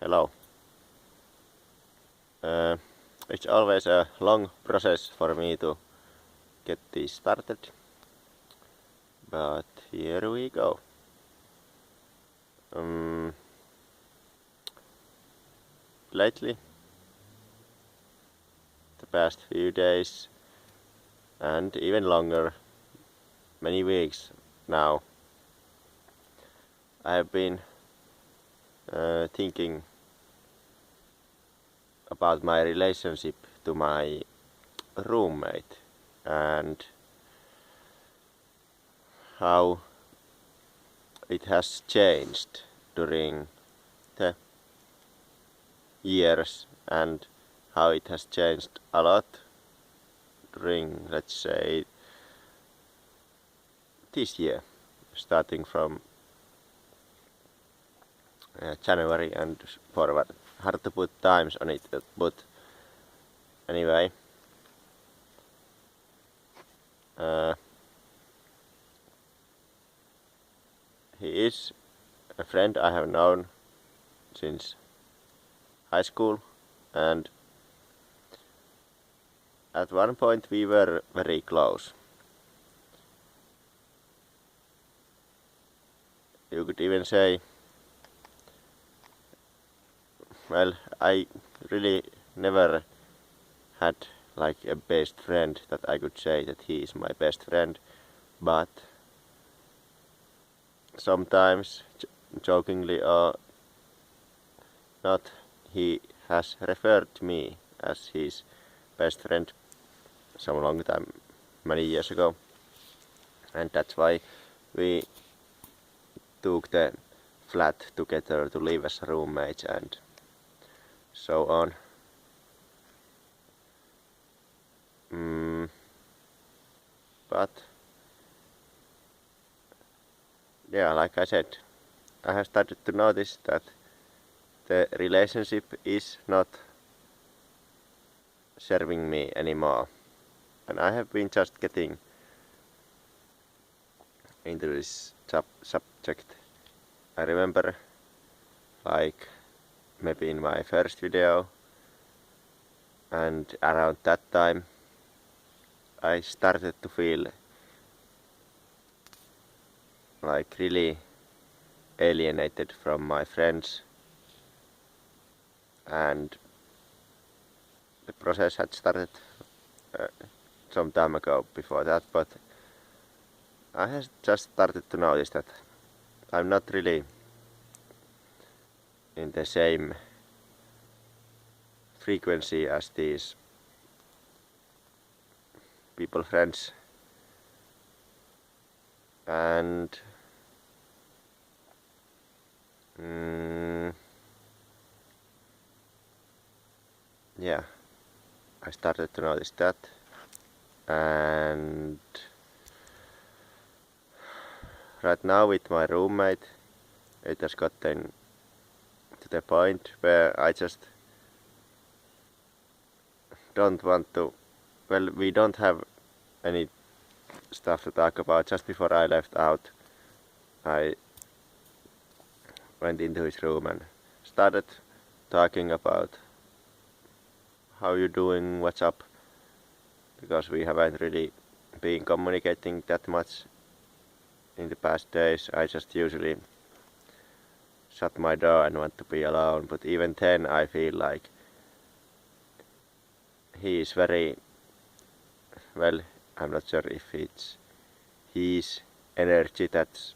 Hello. It's always a long process for me to get this started, but here we go. Lately, the past few days and even longer, many weeks now, I have been thinking about my relationship to my roommate and how it has changed during the years and how it has changed a lot during, let's say, this year, starting from January and forward. Hard to put times on it, but anyway, he is a friend I have known since high school, and at one point we were very close. You could even say, well, I really never had like a best friend that I could say that he is my best friend, but sometimes, jokingly or not, he has referred to me as his best friend some long time, many years ago, and that's why we took the flat together to live as roommates and so on. But yeah, like I said, I have started to notice that the relationship is not serving me anymore, and I have been just getting into this subject. I remember, like, maybe in my first video, and around that time I started to feel like really alienated from my friends, and the process had started some time ago before that, but I have just started to notice that I'm not really in the same frequency as these people friends, and yeah, I started to notice that, and right now with my roommate it has gotten to the point where I just don't want to, well, we don't have any stuff to talk about. Just before I left out, I went into his room and started talking about how you doing, what's up, because we haven't really been communicating that much in the past days. I just usually shut my door and want to be alone, but even then I feel like he is very, well, I'm not sure if it's his energy that's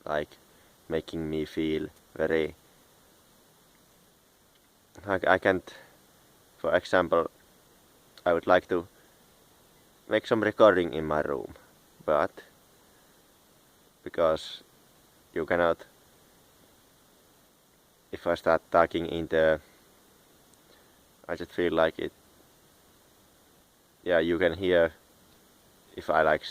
like making me feel very, I can't, for example, I would like to make some recording in my room, but because you cannot, if I start talking in the, I just feel like it, yeah, you can hear if I like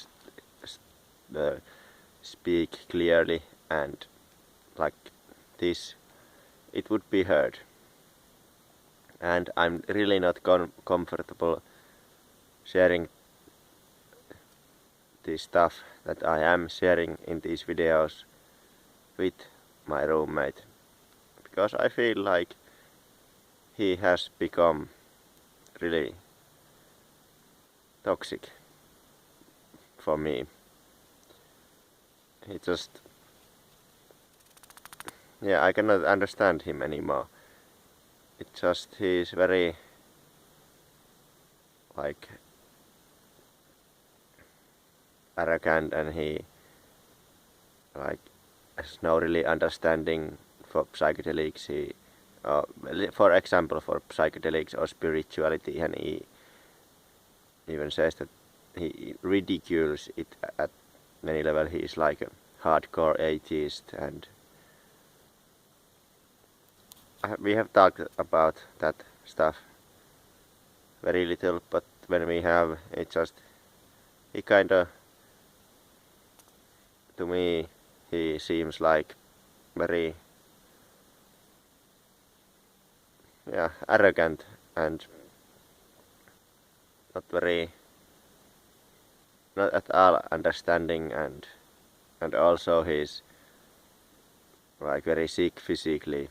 speak clearly and like this, it would be heard, and I'm really not comfortable sharing the stuff that I am sharing in these videos with my roommate, because I feel like he has become really toxic for me. He just, yeah, I cannot understand him anymore. It's just he's very like arrogant, and he like has no really understanding for psychedelics. He for example, for psychedelics or spirituality, and he even says that he ridicules it at many levels. He is like a hardcore atheist, and we have talked about that stuff very little, but when we have, it just, he kinda, to me, he seems like very, yeah, arrogant and not at all understanding, and also he's like very sick physically.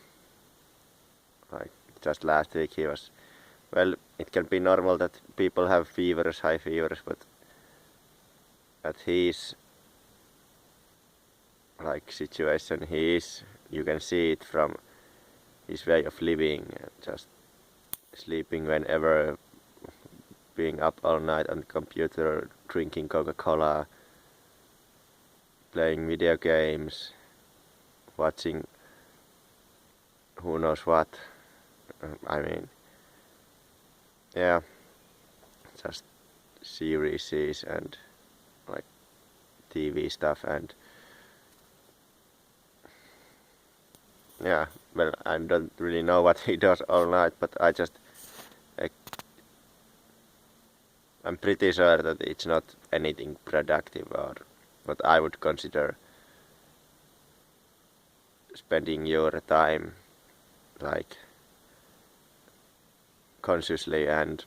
Like just last week he was, well, it can be normal that people have fevers, high fevers, but at his like situation, he is, you can see it from his way of living, just sleeping whenever, being up all night on the computer, drinking Coca-Cola, playing video games, watching who knows what. I mean, yeah, just series and like TV stuff, and yeah, well, I don't really know what he does all night, but I just, I'm pretty sure that it's not anything productive or what I would consider spending your time like consciously and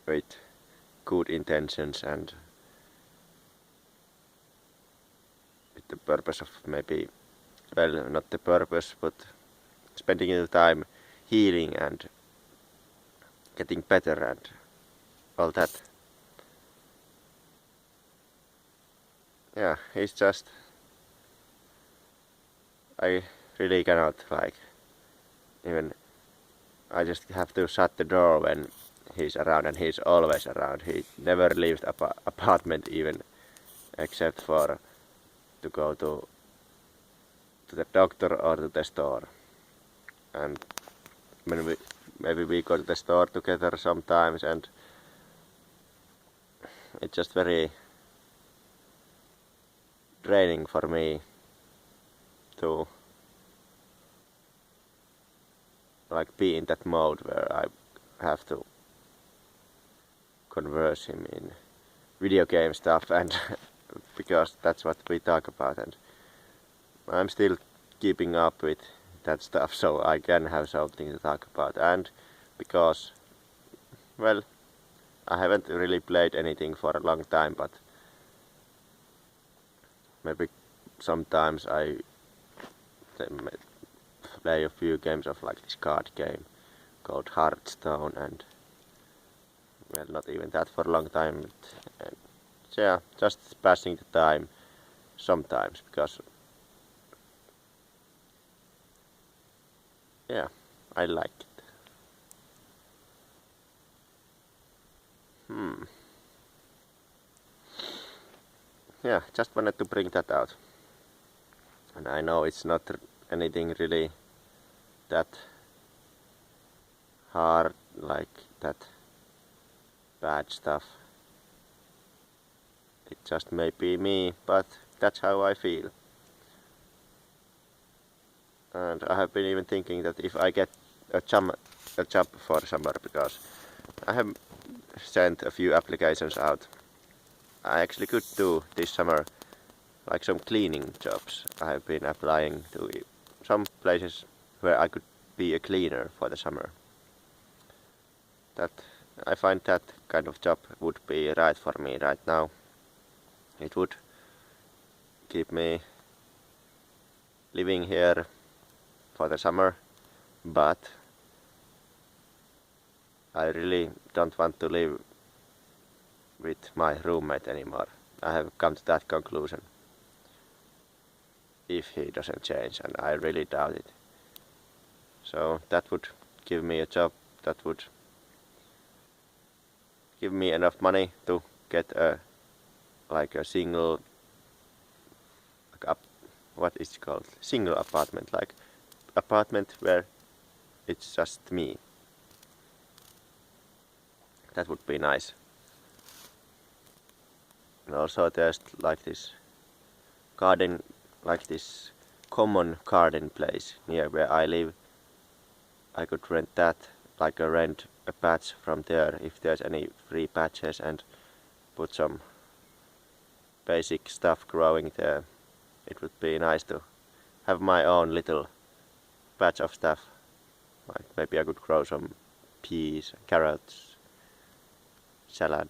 with good intentions, and with the purpose of maybe, well, not the purpose, but spending the time healing and getting better and all that. Yeah, it's just, I really cannot, like, even, I just have to shut the door when he's around, and he's always around. He never leaves the apartment even, except for to go to the doctor or to the store. And when maybe we go to the store together sometimes, and it's just very draining for me to like be in that mode where I have to converse him in video game stuff, and because that's what we talk about, and I'm still keeping up with that stuff so I can have something to talk about, and because, well, I haven't really played anything for a long time, but maybe sometimes I play a few games of like this card game called Hearthstone, and well, not even that for a long time, and yeah, just passing the time sometimes, because yeah, I like it. Yeah, just wanted to bring that out, and I know it's not anything really that hard, like that bad stuff. It just may be me, but that's how I feel. And I have been even thinking that if I get a job for summer, because I have sent a few applications out, I actually could do this summer like some cleaning jobs. I have been applying to some places where I could be a cleaner for the summer. That I find that kind of job would be right for me right now. It would keep me living here for the summer, but I really don't want to live with my roommate anymore. I have come to that conclusion. If he doesn't change, and I really doubt it. So that would give me a job that would give me enough money to get a single, what is it called? Single apartment, like apartment where it's just me. That would be nice. And also there's like this garden, like this common garden place near where I live. I could rent that, rent a patch from there if there's any free patches, and put some basic stuff growing there. It would be nice to have my own little patch of stuff. Like maybe I could grow some peas, carrots, salad,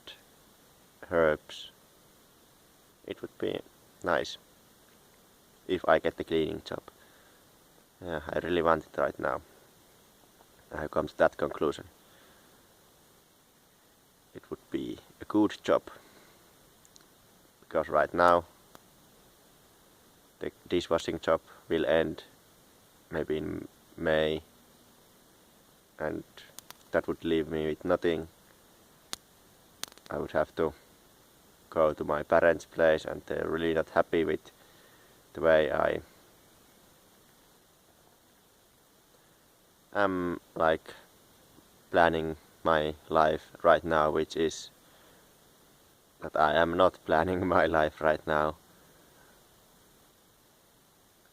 herbs. It would be nice if I get the cleaning job. Yeah, I really want it right now. I have come to that conclusion. It would be a good job, because right now the dishwashing job will end maybe in May, and that would leave me with nothing. I would have to go to my parents' place, and they're really not happy with the way I am planning my life right now, which is that I am not planning my life right now,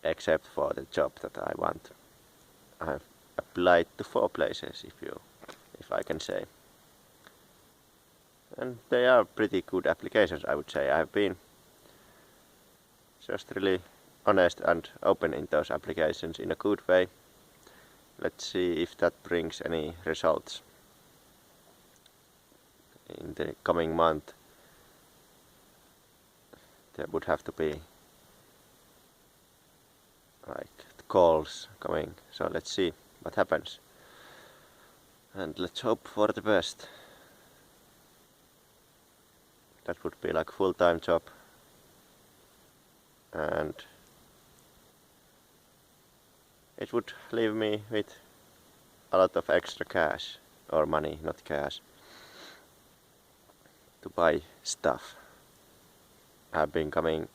except for the job that I want. I've applied to 4 places, if I can say, and they are pretty good applications, I would say. I've been just really honest and open in those applications in a good way. Let's see if that brings any results in the coming month. There would have to be calls coming, so let's see what happens, and let's hope for the best. That would be like full-time job, and it would leave me with a lot of extra cash, or money, not cash, to buy stuff. I've been coming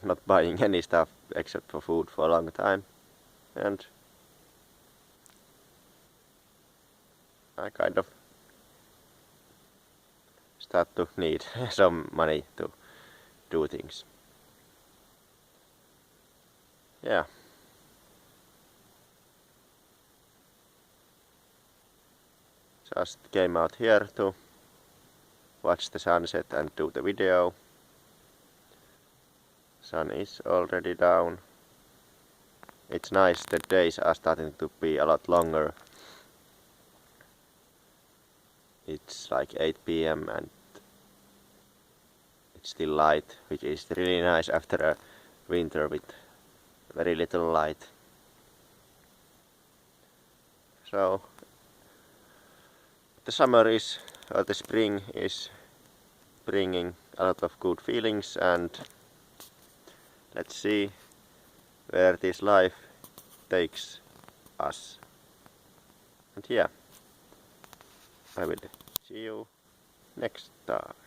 not buying any stuff except for food for a long time, and I kind of start to need some money to do things. Yeah. Just came out here to watch the sunset and do the video. Sun is already down. It's nice, the days are starting to be a lot longer. It's like 8 PM and it's still light, which is really nice after a winter with very little light. So the summer is, or the spring is bringing a lot of good feelings, and let's see where this life takes us. And yeah, I will see you next time.